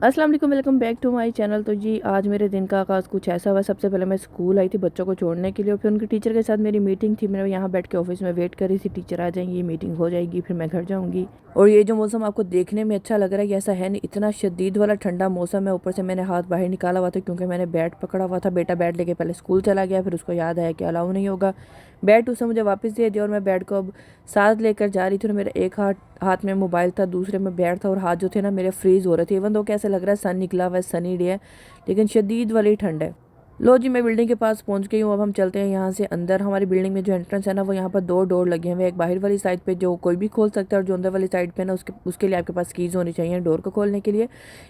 अस्सलाम वालेकुम, welcome back to my channel. तो जी आज मेरे दिन का आगाज़ कुछ ऐसा हुआ। सबसे पहले मैं स्कूल आई थी बच्चों को छोड़ने के लिए, और फिर उनके टीचर के साथ मेरी मीटिंग थी। मैं यहाँ बैठ के ऑफिस में वेट कर रही थी, टीचर आ जाएंगी, मीटिंग हो जाएगी, फिर मैं घर जाऊँगी। और ये जो मौसम आपको देखने में अच्छा लग रहा है, ये ऐसा है नहीं, इतना शदीद वाला ठंडा मौसम है। ऊपर से मैंने हाथ बाहर निकाला हुआ था क्योंकि मैंने बैट पकड़ा हुआ था। बेटा बैट लेके पहले स्कूल चला गया, फिर उसको याद आया कि अलाउ नहीं होगा। बैट उसने मुझे वापस दे दिया और मैं बैट को अब साथ लेकर जा रही थी। और मेरा एक हाथ में मोबाइल था, दूसरे में बैट था, और हाथ जो थे ना मेरे फ्रीज़ हो रहे थे। इवन तो कैसे लग रहा है सन निकला हुआ है, सनी डे है, लेकिन शदीद वाली ठंड है। लो जी, मैं बिल्डिंग के पास पहुंच गई हूँ। अब हम चलते हैं यहाँ से अंदर। हमारी बिल्डिंग में जो एंट्रेंस है ना, वो यहाँ पर दो डोर लगे हुए हैं। एक बाहर वाली साइड पे जो कोई भी खोल सकता है, और जो अंदर वाली साइड पे ना उसके लिए आपके पास कीज़ होनी चाहिए डोर को खोलने के लिए,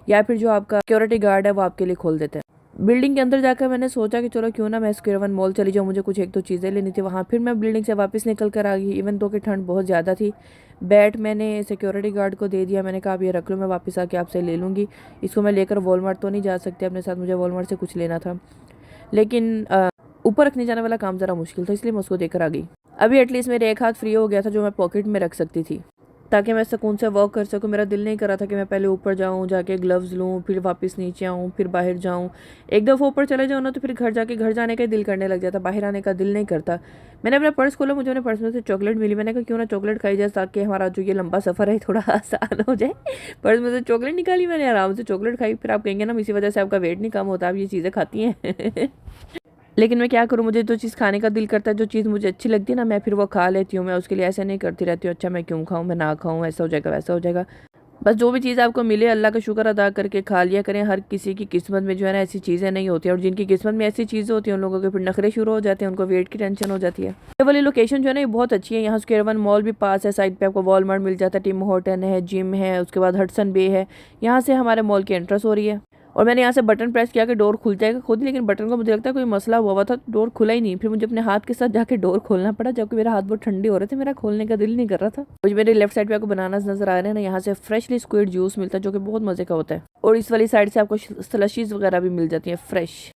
या फिर जो आपका सिक्योरिटी गार्ड है वो आपके लिए खोल देता है। बिल्डिंग के अंदर जाकर मैंने सोचा कि चलो क्यों ना मैं स्क्वायर वन मॉल चली जाऊँ, मुझे कुछ एक दो चीज़ें लेनी थी वहाँ। फिर मैं बिल्डिंग से वापस निकल कर आ गई, इवन तो कि ठंड बहुत ज़्यादा थी। बैट मैंने सिक्योरिटी गार्ड को दे दिया, मैंने कहा आप ये रख लो, मैं वापस आके आपसे ले लूँगी। इसको मैं लेकर वॉलमार्ट तो नहीं जा सकती अपने साथ, मुझे वॉलमार्ट से कुछ लेना था, लेकिन ऊपर रखने जाने वाला काम ज़रा मुश्किल था, इसलिए मैं उसको देकर आ गई। अभी एटलीस्ट मेरे एक हाथ फ्री हो गया था जो मैं पॉकेट में रख सकती थी, ताकि मैं सुकून से वर्क कर सकूं। मेरा दिल नहीं कर रहा था कि मैं पहले ऊपर जाऊं, जाके ग्लव्स लूं, फिर वापस नीचे आऊं, फिर बाहर जाऊं। एक दफ़ा ऊपर चले जाऊं ना तो फिर घर जाने का ही दिल करने लग जाता, बाहर आने का दिल नहीं करता। मैंने अपना पर्स खोला, मुझे अपने पर्स में से चॉकलेट मिली। मैंने कहा क्यों ना चॉकलेट खाई जाए, ताकि हमारा जो ये लंबा सफ़र है थोड़ा आसान हो जाए। पर्स में से चॉकलेट निकाली, मैंने आराम से चॉकलेट खाई। फिर आप कहेंगे ना इसी वजह से आपका वेट नहीं कम होता, आप ये चीज़ें खाती हैं। लेकिन मैं क्या करूँ, मुझे जो चीज़ खाने का दिल करता है, जो चीज़ मुझे अच्छी लगती है ना, मैं फिर वो खा लेती हूँ। मैं उसके लिए ऐसे नहीं करती रहती हूँ अच्छा मैं क्यों खाऊँ, मैं ना खाऊँ, ऐसा हो जाएगा वैसा हो जाएगा। बस जो भी चीज़ आपको मिले अल्लाह का शुक्र अदा करके खा लिया करें। हर किसी की किस्मत में जो है ना ऐसी चीज़ें नहीं होती हैं, और जिनकी किस्मत में ऐसी चीज़ें होती हैं उन लोगों के फिर नखरे शुरू हो जाते हैं, उनको वेट की टेंशन हो जाती है। ये वाली लोकेशन जो है ना ये बहुत अच्छी है। यहाँ स्क्वायर वन मॉल भी पास है, साइड पे आपको वॉलमार्ट मिल जाता है, टिम हॉर्टन है, जिम है, उसके बाद हडसन बे है। यहाँ से हमारे मॉल की एंट्रेंस हो रही है। और मैंने यहाँ से बटन प्रेस किया कि डोर खुल जाएगा खुद ही, लेकिन बटन को मुझे लगता है कोई मसला हुआ था, डोर खुला ही नहीं। फिर मुझे अपने हाथ के साथ जाके डोर खोलना पड़ा, जबकि मेरा हाथ बहुत ठंडे हो रहे थे, मेरा खोलने का दिल नहीं कर रहा था। मुझे मेरे लेफ्ट साइड पे आपको बनानास नजर आ रहे हैं ना, यहाँ से फ्रेशली स्क्वीड जूस मिलता है जो कि बहुत मजे का होता है। और इस वाली साइड से आपको स्लशीज वगैरह भी मिल जाती है फ्रेश।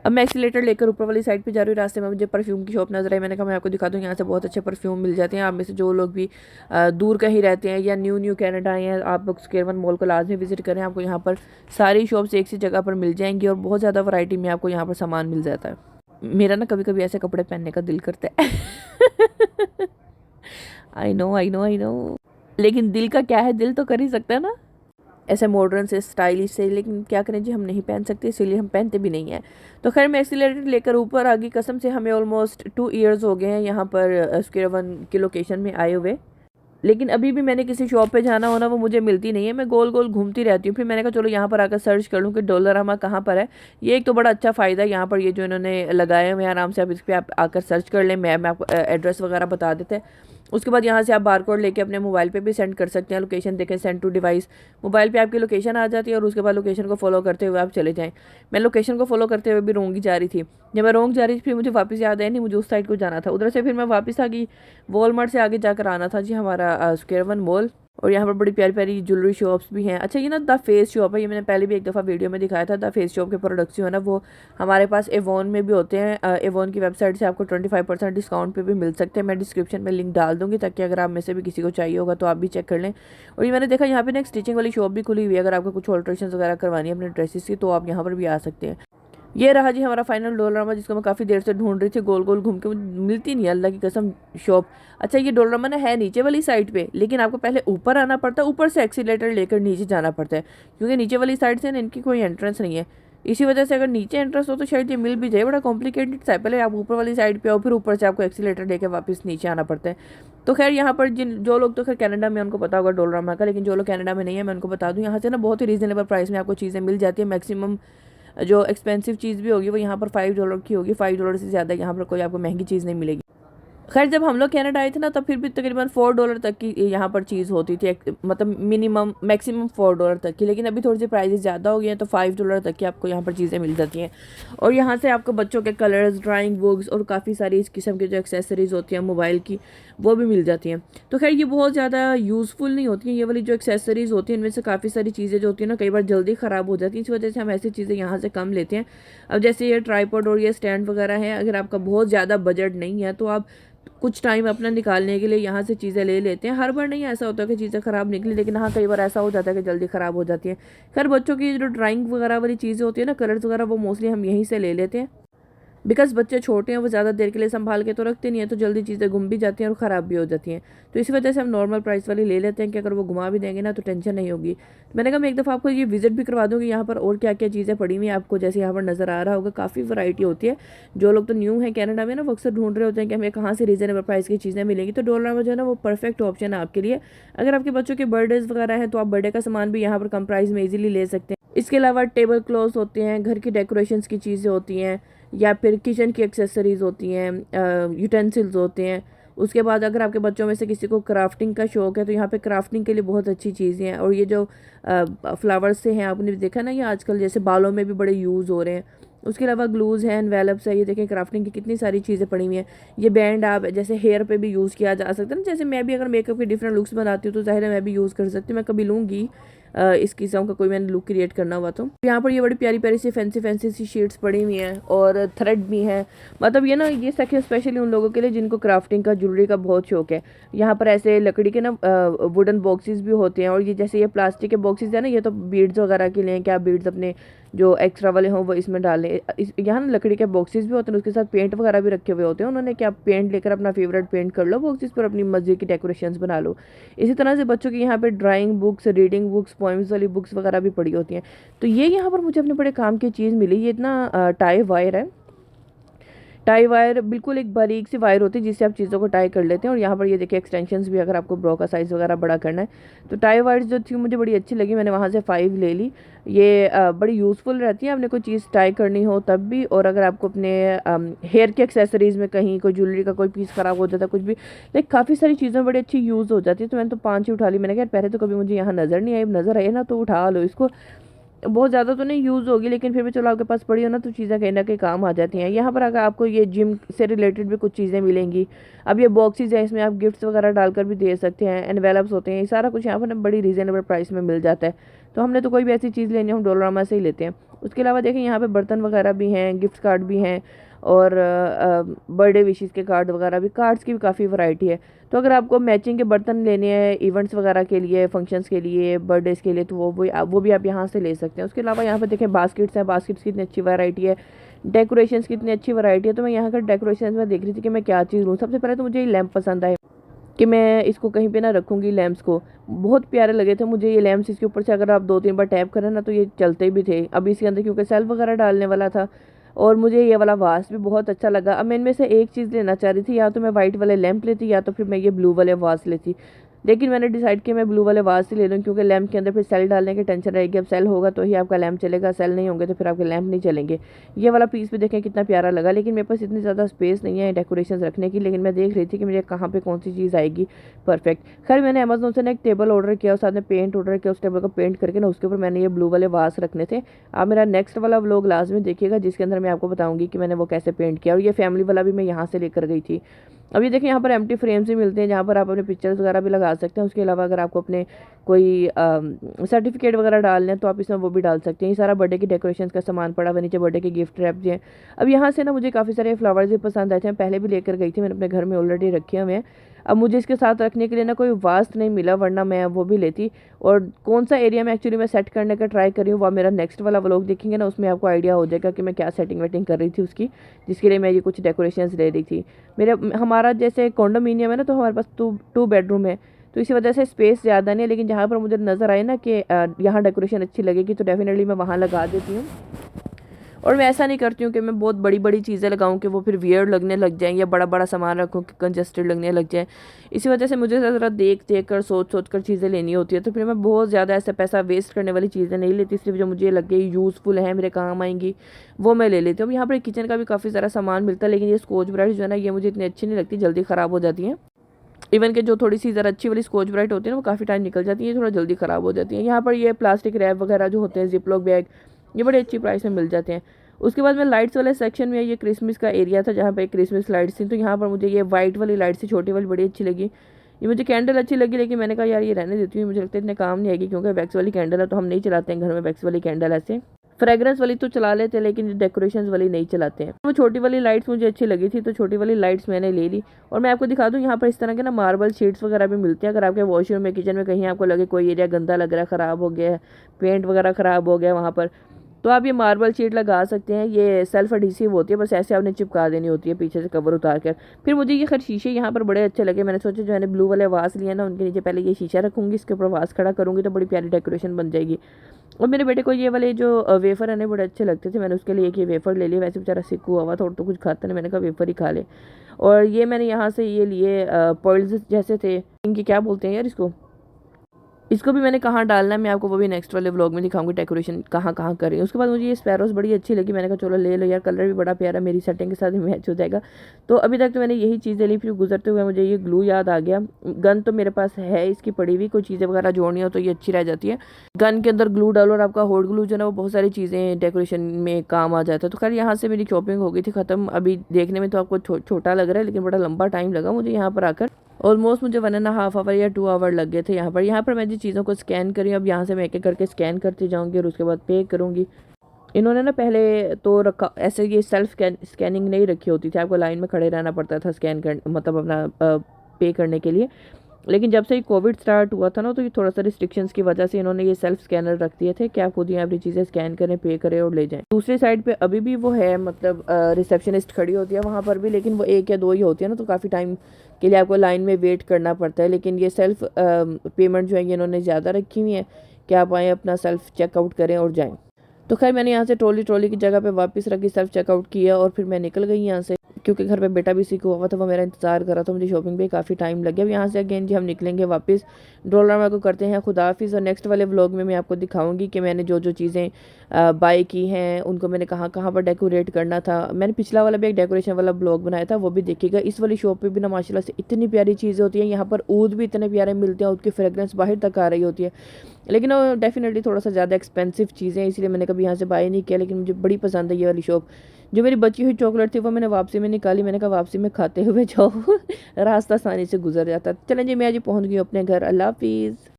अब मैं एक्सीलेटर लेकर ऊपर वाली साइड पे जा रही हूँ। रास्ते में मुझे परफ्यूम की शॉप नजर आई, मैंने कहा मैं आपको दिखा दूँ, यहाँ से बहुत अच्छे परफ्यूम मिल जाते हैं। आप में से जो लोग भी दूर कहीं रहते हैं या न्यू कनाडा आए हैं, आप स्क्वायर वन मॉल को लाजमी विजिट करें। आपको यहाँ पर सारी शॉप्स एक सी जगह पर मिल जाएंगी, और बहुत ज़्यादा वैरायटी में आपको यहाँ पर सामान मिल जाता है। मेरा ना कभी कभी ऐसे कपड़े पहनने का दिल करता है। I know I know I know, लेकिन दिल का क्या है, दिल तो कर ही सकता है ना ऐसे मॉडर्न से, स्टाइलिश से। लेकिन क्या करें जी, हम नहीं पहन सकते, इसीलिए हम पहनते भी नहीं हैं। तो खैर मैं एक्सीलरेटर लेकर ऊपर आ गई। कसम से हमें ऑलमोस्ट 2 ईयर्स हो गए हैं यहाँ पर स्क्वायर वन की लोकेशन में आए हुए, लेकिन अभी भी मैंने किसी शॉप पे जाना हो ना वो मुझे मिलती नहीं है। मैं गोल गोल घूमती रहती हूँ। फिर मैंने कहा चलो यहाँ पर आकर सर्च कर लूँ कि डोलरामा कहाँ पर है। ये एक तो बड़ा अच्छा फ़ायदा है यहाँ पर, ये जो इन्होंने लगाए हुए हैं, आराम से आप इस पर आप आकर सर्च कर लें। मैप में आपको एड्रेस वगैरह बता देते हैं। उसके बाद यहाँ से आप बारकोड लेके अपने मोबाइल पे भी सेंड कर सकते हैं। लोकेशन देखें, सेंड टू डिवाइस, मोबाइल पे आपकी लोकेशन आ जाती है, और उसके बाद लोकेशन को फॉलो करते हुए आप चले जाएं। मैं लोकेशन को फॉलो करते हुए भी रोंगी जा रही थी। जब मैं रोंग जा रही थी फिर मुझे वापस याद आया नहीं मुझे उस साइड को जाना था, उधर से फिर मैं वापस आ गई। वॉलमार्ट से आगे जाकर आना था जी हमारा स्क्वायर वन मॉल। और यहाँ पर बड़ी प्यारी प्यारी ज्वेलरी शॉप्स भी हैं। अच्छा, ये ना द फेस शॉप है, ये मैंने पहले भी एक दफ़ा वीडियो में दिखाया था। द फेस शॉप के प्रोडक्ट्स जो है ना वो हमारे पास एवॉन में भी होते हैं। एवॉन की वेबसाइट से आपको 25% डिस्काउंट पे भी मिल सकते हैं। मैं डिस्क्रिप्शन में लिंक डाल दूँगी, ताकि अगर आप में से भी किसी को चाहिए होगा तो आप भी चेक कर लें। और ये मैंने देखा यहाँ पे ना एक स्टिचिंग वाली शॉप भी खुली हुई है। अगर आपको कुछ ऑल्ट्रेशन वगैरह करवानी है अपने ड्रेसेस की तो आप यहाँ पर भी आ सकते हैं। ये रहा जी हमारा फाइनल डोलरामा, जिसको मैं काफ़ी देर से ढूंढ रही थी, गोल गोल घूम के मुझे मिलती नहीं है, अल्लाह की कसम शॉप। अच्छा, ये डोलरामा ना है नीचे वाली साइड पे, लेकिन आपको पहले ऊपर आना पड़ता है, ऊपर से एक्सीलेटर लेकर नीचे जाना पड़ता है, क्योंकि नीचे वाली साइड से ना इनकी कोई एंट्रेंस नहीं है। इसी वजह से अगर नीचे एंट्रेंस हो तो शायद ये मिल भी जाए, बड़ा कॉम्प्लिकेटेड सा है। पहले आप ऊपर वाली साइड पे आओ, फिर ऊपर से आपको एक्सीलेटर लेकर वापस नीचे आना पड़ता है। तो खैर यहाँ पर जो लोग तो खैर कनाडा में उनको पता होगा डोलरामा का, लेकिन जो लोग कनाडा में नहीं है मैं उनको बता दूँ, यहाँ से ना बहुत ही रीजनेबल प्राइस में आपको चीज़ें मिल जाती है। मैक्सिमम जो एक्सपेंसिव चीज़ भी होगी वो यहाँ पर $5 की होगी। $5 से ज़्यादा यहाँ पर कोई आपको महंगी चीज़ नहीं मिलेगी। खैर जब हम लोग कनाडा आए थे ना तब फिर भी तकरीबन $4 तक की यहाँ पर चीज़ होती थी, मतलब मिनिमम मैक्सिमम $4 तक की। लेकिन अभी थोड़ी सी प्राइजेस ज़्यादा हो गई हैं, तो $5 तक की आपको यहाँ पर चीज़ें मिल जाती हैं। और यहाँ से आपको बच्चों के कलर्स, ड्राइंग बुक्स और काफ़ी सारी इस किस्म की जो एक्सेसरीज़ होती हैं मोबाइल की, वो भी मिल जाती हैं। तो खैर ये बहुत ज़्यादा यूज़फुल नहीं होती हैं, ये वाली जो एक्सेसरीज़ होती हैं इनमें से काफ़ी सारी चीज़ें जो होती हैं ना कई बार जल्दी ख़राब हो जाती हैं। इस वजह से हम ऐसी चीज़ें यहाँ से कम लेते हैं। अब जैसे ये ट्राईपॉड और ये स्टैंड वगैरह है, अगर आपका बहुत ज़्यादा बजट नहीं है तो आप कुछ टाइम अपना निकालने के लिए यहाँ से चीज़ें ले लेते हैं। हर बार नहीं ऐसा होता कि चीज़ें ख़राब निकली, लेकिन हाँ कई बार ऐसा हो जाता है कि जल्दी ख़राब हो जाती है। खैर बच्चों की जो ड्राइंग वगैरह वाली चीज़ें होती है ना, कलर्स वगैरह, वो मोस्टली हम यहीं से ले लेते हैं। बिकॉज़ बच्चे छोटे हैं, वो ज़्यादा देर के लिए संभाल के तो रखते नहीं हैं, तो जल्दी चीज़ें गुम भी जाती हैं और ख़राब भी हो जाती हैं। तो इसी वजह से हम नॉर्मल प्राइस वाली ले लेते हैं कि अगर वो घुमा भी देंगे ना तो टेंशन नहीं होगी। मैंने कहा मैं एक दफ़ा आपको ये विज़िट भी करवा दूँगी यहाँ पर और क्या-क्या चीज़ें पड़ी हुई हैं। आपको जैसे यहाँ पर नज़र आ रहा होगा, काफ़ी वैरायटी होती है। जो लोग तो न्यू हैं कनाडा में ना, वो अक्सर ढूँढ रहे होते हैं कि हमें कहाँ से रीज़नेबल प्राइस की चीज़ें मिलेंगी। तो डॉलरमा जो है ना, वो परफेक्ट ऑप्शन है आपके लिए। अगर आपके बच्चों के बर्थडेज़ वगैरह हैं तो आप बर्थडे का सामान भी यहाँ पर कम प्राइस में ईज़िली ले सकते हैं। इसके अलावा टेबल क्लॉथ्स होते हैं, घर की डेकोरेशंस की चीज़ें होती हैं, या फिर किचन की एक्सेसरीज़ होती हैं, यूटेंसिल्स होते हैं। उसके बाद अगर आपके बच्चों में से किसी को क्राफ्टिंग का शौक़ है तो यहाँ पे क्राफ्टिंग के लिए बहुत अच्छी चीज़ें हैं। और ये जो फ्लावर्स से हैं, आपने देखा ना, ये आजकल जैसे बालों में भी बड़े यूज़ हो रहे हैं। उसके अलावा ग्लूज़ हैं, एनवेलप्स है, ये देखें क्राफ्टिंग की कितनी सारी चीज़ें पड़ी हुई हैं। ये बैंड आप जैसे हेयर पे भी यूज़ किया जा सकता है ना, जैसे मैं भी अगर मेकअप के डिफरेंट लुक्स बनाती हूँ तो ज़ाहिर है मैं भी यूज़ कर सकती हूँ। मैं कभी लूँगी इस किस्म का कोई मैंने लुक क्रिएट करना हुआ तो। यहाँ पर ये बड़ी प्यारी प्यारी सी फैंसी सी शीट्स पड़ी हुई हैं और थ्रेड भी हैं। मतलब ये ना, ये सेक्शन स्पेशली उन लोगों के लिए जिनको क्राफ्टिंग का, ज्वेलरी का बहुत शौक है। यहाँ पर ऐसे लकड़ी के ना वुडन बॉक्सेस भी होते हैं, और ये जैसे ये प्लास्टिक के बॉक्सेस है ना, ये तो बीड्स वगैरह के लिए हैं कि आप बीड्स अपने जो एक्स्ट्रा वाले हों वो इसमें डालें। यहाँ ना लकड़ी के बॉक्सेस भी होते हैं, उसके साथ पेंट वगैरह भी रखे हुए होते हैं उन्होंने, कि आप पेंट लेकर अपना फेवरेट पेंट कर लो बॉक्सेस पर, अपनी मर्जी की डेकोरेशंस बना लो। इसी तरह से बच्चों की यहाँ पे drawing books, reading books, poems वाली बुक्स वगैरह भी पड़ी होती हैं। तो ये यहाँ पर मुझे अपने बड़े काम की चीज़ मिली। ये इतना टाई वायर है। टाई वायर बिल्कुल एक बारीक सी वायर होती है जिससे आप चीज़ों को टाई कर लेते हैं। और यहाँ पर ये देखिए एक्सटेंशंस भी, अगर आपको ब्रो का साइज़ वगैरह बड़ा करना है तो टाई वायर्स जो थी मुझे बड़ी अच्छी लगी, मैंने वहाँ से 5 ले ली। ये बड़ी यूज़फुल रहती है, आपने कोई चीज़ टाई करनी हो तब भी, और अगर आपको अपने हेयर के एक्सेसरीज़ में कहीं कोई ज्वेलरी का कोई पीस ख़राब हो जाता है, कुछ भी, लाइक काफ़ी सारी चीज़ें बड़ी अच्छी यूज़ हो जाती है। तो मैंने तो 5 ही उठा ली। मैंने कहा यार पहले तो कभी मुझे यहाँ नज़र नहीं आई, नज़र आई ना तो उठा लो इसको। बहुत ज़्यादा तो नहीं यूज़ होगी, लेकिन फिर भी चलो आपके पास पड़ी हो ना तो चीज़ें कहीं ना कहीं काम आ जाती हैं। यहाँ पर अगर आपको ये जिम से रिलेटेड भी कुछ चीज़ें मिलेंगी। अब ये बॉक्सेस हैं, इसमें आप गिफ्ट्स वगैरह डालकर भी दे सकते हैं। एनवेलप्स होते हैं, ये सारा कुछ यहाँ पर ना बड़ी रीज़नेबल प्राइस में मिल जाता है। तो हमने तो कोई भी ऐसी चीज़ लेनी, हम डॉलरमा से ही लेते हैं। उसके अलावा देखें यहाँ पे बर्तन वगैरह भी हैं, गिफ्ट कार्ड भी हैं, और बर्थडे विशेस के कार्ड वगैरह भी, कार्ड्स की भी काफ़ी वैरायटी है। तो अगर आपको मैचिंग के बर्तन लेने हैं इवेंट्स वगैरह के लिए, फंक्शंस के लिए, बर्थडेज़ के लिए, तो वो भी आप यहाँ से ले सकते हैं। उसके अलावा यहाँ पर देखें बास्केट्स हैं, बास्केट्स की इतनी अच्छी वैरायटी है, डेकोरेशंस की इतनी अच्छी वैरायटी है। तो मैं यहाँ का डेकोरेशन में देख रही थी कि मैं क्या चीज़ लूँ। सबसे पहले तो मुझे ये लैंप पसंद आए कि मैं इसको कहीं पे ना रखूँगी। लैंप्स को बहुत प्यारे लगे थे मुझे ये लैंप्स। इसके ऊपर से अगर आप 2-3 बार टैप करें ना तो ये चलते भी थे। अब इसके अंदर क्योंकि सेल्फ वगैरह डालने वाला था, और मुझे ये वाला वास भी बहुत अच्छा लगा। अब मैं इनमें से एक चीज़ लेना चाह रही थी, या तो मैं वाइट वाले लैंप लेती या तो फिर मैं ये ब्लू वाले वास लेती। लेकिन मैंने डिसाइड किया मैं ब्लू वाले वास ही ले लूँ, क्योंकि लैंप के अंदर फिर सेल डालने की टेंशन रहेगी। अब सेल होगा तो ही आपका लैंप चलेगा, सेल नहीं होंगे तो फिर आपके लैंप नहीं चलेंगे। ये वाला पीस भी देखें कितना प्यारा लगा, लेकिन मेरे पास इतनी ज़्यादा स्पेस नहीं है डेकोरेशन रखने की। लेकिन मैं देख रही थी कि मुझे कहाँ पे कौन सी चीज़ आएगी परफेक्ट। खैर मैंने अमेजोन से ना एक टेबल ऑर्डर किया और साथ में पेंट ऑर्डर किया। उस टेबल को पेंट करके ना उसके ऊपर मैंने ये ब्लू वाले वास रखने थे। आप मेरा नेक्स्ट वाला व्लॉग लाजमी देखिएगा, जिसके अंदर मैं आपको बताऊंगी कि मैंने वो कैसे पेंट किया। और ये फैमिली वाला भी मैं यहाँ से लेकर गई थी। अब ये देखिए यहाँ पर एम्प्टी फ्रेम्स भी मिलते हैं, जहाँ पर आप अपने पिक्चर्स वगैरह भी लगा सकते हैं। उसके अलावा अगर आपको अपने कोई सर्टिफिकेट वगैरह डालने हैं तो आप इसमें वो भी डाल सकते हैं। ये सारा बर्थडे की डेकोरेशन का सामान पड़ा हुआ, नीचे बर्थडे के गिफ्ट रैप हैं। अब यहाँ से ना मुझे काफ़ी सारे फ्लावर्स भी पसंद आए थे, मैं पहले भी लेकर गई थी, मैंने अपने घर में ऑलरेडी रखे हुए हैं। अब मुझे इसके साथ रखने के लिए ना कोई वास्ट नहीं मिला, वरना मैं वो भी लेती। और कौन सा एरिया में एक्चुअली मैं सेट करने का ट्राई कर रही हूँ, वह मेरा नेक्स्ट वाला व्लॉग देखेंगे ना, उसमें आपको आइडिया हो जाएगा कि मैं क्या सेटिंग वेटिंग कर रही थी उसकी, जिसके लिए मैं ये कुछ डेकोरेशंस ले रही थी। हमारा जैसे कॉन्डोमिनियम है ना, तो हमारे पास टू बेडरूम है, तो इसी वजह से स्पेस ज़्यादा नहीं है। लेकिन जहाँ पर मुझे नज़र आए ना कि यहाँ डेकोरेशन अच्छी लगेगी तो डेफिनेटली मैं वहाँ लगा देती हूँ। और मैं ऐसा नहीं करती हूँ कि मैं बहुत बड़ी बड़ी चीज़ें लगाऊँ कि वो फिर वियर्ड लगने लग जाएँ, या बड़ा बड़ा सामान रखूँ कि कंजस्टेड लगने लग जाए। इसी वजह से मुझे ज़रा देख देख कर सोच सोच कर चीज़ें लेनी होती है। तो फिर मैं बहुत ज़्यादा ऐसा पैसा वेस्ट करने वाली चीज़ें नहीं लेती, सिर्फ जो मुझे लगे यूज़फुल है, मेरे काम आएंगी, वो मैं ले लेती हूँ। यहाँ पर किचन का भी काफ़ी सारा सामान मिलता है, लेकिन ये स्कॉच ब्राइट जो है ना, ये मुझे इतनी अच्छी नहीं लगती, जल्दी ख़राब हो जाती हैं। इवन के जो थोड़ी सी ज़रा अच्छी वाली स्कॉच ब्राइट होती है ना, वो काफ़ी टाइम निकल जाती है, थोड़ा जल्दी ख़राब हो जाती है। यहाँ पर ये प्लास्टिक रैप वगैरह जो होते हैं, जिपलॉक बैग, ये बड़े अच्छी प्राइस में मिल जाते हैं। उसके बाद में लाइट्स वाले सेक्शन में, ये क्रिसमस का एरिया था जहाँ पे क्रिसमस लाइट्स थी, तो यहाँ पर मुझे ये वाइट वाली लाइट्स थी, छोटी वाली, बड़ी अच्छी लगी। ये मुझे कैंडल अच्छी लगी, लेकिन मैंने कहा यार ये रहने देती हूँ, मुझे लगता है इतने काम नहीं आएगी, क्योंकि वैक्स वाली कैंडल है तो हम नहीं चलाते हैं घर में वैक्स वाली कैंडल ऐसे। फ्रेग्रेंस वाली तो चला लेते हैं लेकिन डेकोरेशन वाली नहीं चलाते हैं। वो छोटी वाली लाइट्स मुझे अच्छी लगी थी तो छोटी वाली लाइट्स मैंने ले ली। और मैं आपको दिखा दूँ यहाँ पर इस तरह के ना मार्बल शीट्स वगैरह भी मिलते हैं। अगर आपके वॉशरूम में किचन में कहीं आपको लगे कोई एरिया गंदा लग रहा है, ख़राब हो गया है, पेंट वगैरह ख़राब हो गया वहाँ पर, तो आप ये मार्बल शीट लगा सकते हैं। ये सेल्फ एडहेसिव होती है, बस ऐसे आपने चिपका देनी होती है पीछे से कवर उतार कर। फिर मुझे ये खैर शीशे यहाँ पर बड़े अच्छे लगे। मैंने सोचा जो है ब्लू वाले वास लिए ना उनके नीचे पहले ये शीशा रखूँगी, इसके ऊपर वास खड़ा करूँगी तो बड़ी प्यारी डेकोरेशन बन जाएगी। और मेरे बेटे को ये वाले जो वेफ़र है ना बड़े अच्छे लगते थे, मैंने उसके लिए एक ये वेफ़र ले लिया। वैसे बेचारा सिक हुआ हुआ था और तो कुछ खाता नहीं, मैंने कहा वेफ़र ही खा ले। और ये मैंने यहाँ से ये लिए पर्ल्स जैसे थे, इनकी क्या बोलते हैं यार इसको भी मैंने कहाँ डालना है मैं आपको वो भी नेक्स्ट वाले व्लॉग में दिखाऊंगी डेकोरेशन कहाँ कहाँ कर रही है। उसके बाद मुझे ये स्पैरोस बड़ी अच्छी लगी, मैंने कहा चलो ले लो यार, कलर भी बड़ा प्यारा मेरी सेटिंग के साथ भी मैच हो जाएगा। तो अभी तक तो मैंने यही चीज़ें ली। फिर गुजरते हुए मुझे ये ग्लू याद आ गया। गन तो मेरे पास है इसकी पड़ी हुई, कोई चीज़ें वगैरह जोड़नी हो तो ये अच्छी रह जाती है। गन के अंदर ग्लू डालो और आपका हॉट ग्लू जो है वो बहुत सारी चीज़ें डेकोरेशन में काम आ जाता है। तो खैर यहाँ से मेरी शॉपिंग हो गई थी ख़त्म। अभी देखने में तो आपको छोटा लग रहा है लेकिन बड़ा लंबा टाइम लगा मुझे यहाँ पर आकर। ऑलमोस्ट मुझे 1.5 आवर या 2 आवर लग गए थे यहाँ पर मैं जिन चीज़ों को स्कैन करी, अब यहाँ से मैं एक एक करके स्कैन करती जाऊँगी और उसके बाद पे करूँगी। इन्होंने ना पहले तो रखा ऐसे, ये सेल्फ स्कैनिंग नहीं रखी होती थी, आपको लाइन में खड़े रहना पड़ता था स्कैन कर मतलब अपना पे करने के लिए। लेकिन जब से ये कोविड स्टार्ट हुआ था ना तो ये थोड़ा सा रिस्ट्रिक्शंस की वजह से इन्होंने ये सेल्फ स्कैनर रख दिए थे कि आप खुद ही अपनी चीज़ें स्कैन करें, पे करें और ले जाएं। दूसरी साइड पे अभी भी वो है, मतलब रिसेप्शनिस्ट खड़ी होती है वहाँ पर भी, लेकिन वो 1 या 2 ही होती है ना, तो काफ़ी टाइम के लिए आपको लाइन में वेट करना पड़ता है। लेकिन ये सेल्फ पेमेंट जो है ये इन्होंने ज़्यादा रखी हुई है कि आप आएँ अपना सेल्फ चेकआउट करें और जाएँ। तो खैर मैंने यहाँ से ट्रॉली की जगह पे वापस रखी, सेल्फ चेकआउट किया और फिर मैं निकल गई यहाँ से, क्योंकि घर पे बेटा भी सीखा हुआ था, वो मेरा इंतजार कर रहा था। मुझे शॉपिंग पे काफ़ी टाइम लग गया। अब यहाँ से अगेन जी हम निकलेंगे वापस डोलारामा को, करते हैं खुदा हाफिज़। और नेक्स्ट वाले व्लॉग में मैं आपको दिखाऊंगी कि मैंने जो जो चीज़ें बाय की हैं उनको मैंने कहाँ कहाँ पर डेकोरेट करना था। मैंने पिछला वाला भी एक डेकोरेशन वाला ब्लॉग बनाया था, वो भी देखिएगा। इस वाली शॉप पे भी ना माशाल्लाह से इतनी प्यारी चीज़ें होती हैं। यहाँ पर ऊद भी इतने प्यारे मिलते हैं, ऊद की फ्रेगरेंस बाहर तक आ रही होती है, लेकिन वो डेफिनेटली थोड़ा सा ज़्यादा एक्सपेंसिव चीज़ें, इसलिए मैंने कभी यहाँ से बाय नहीं किया। लेकिन मुझे बड़ी पसंद है ये वाली शॉप। जो मेरी बची हुई चॉकलेट थी वो मैंने वापसी में निकाली, मैंने कहा वापसी में खाते हुए जाओ रास्ता आसानी से गुजर जाता। चलें जी मैं आज पहुँच गई अपने घर। अल्लाह हाफिज़।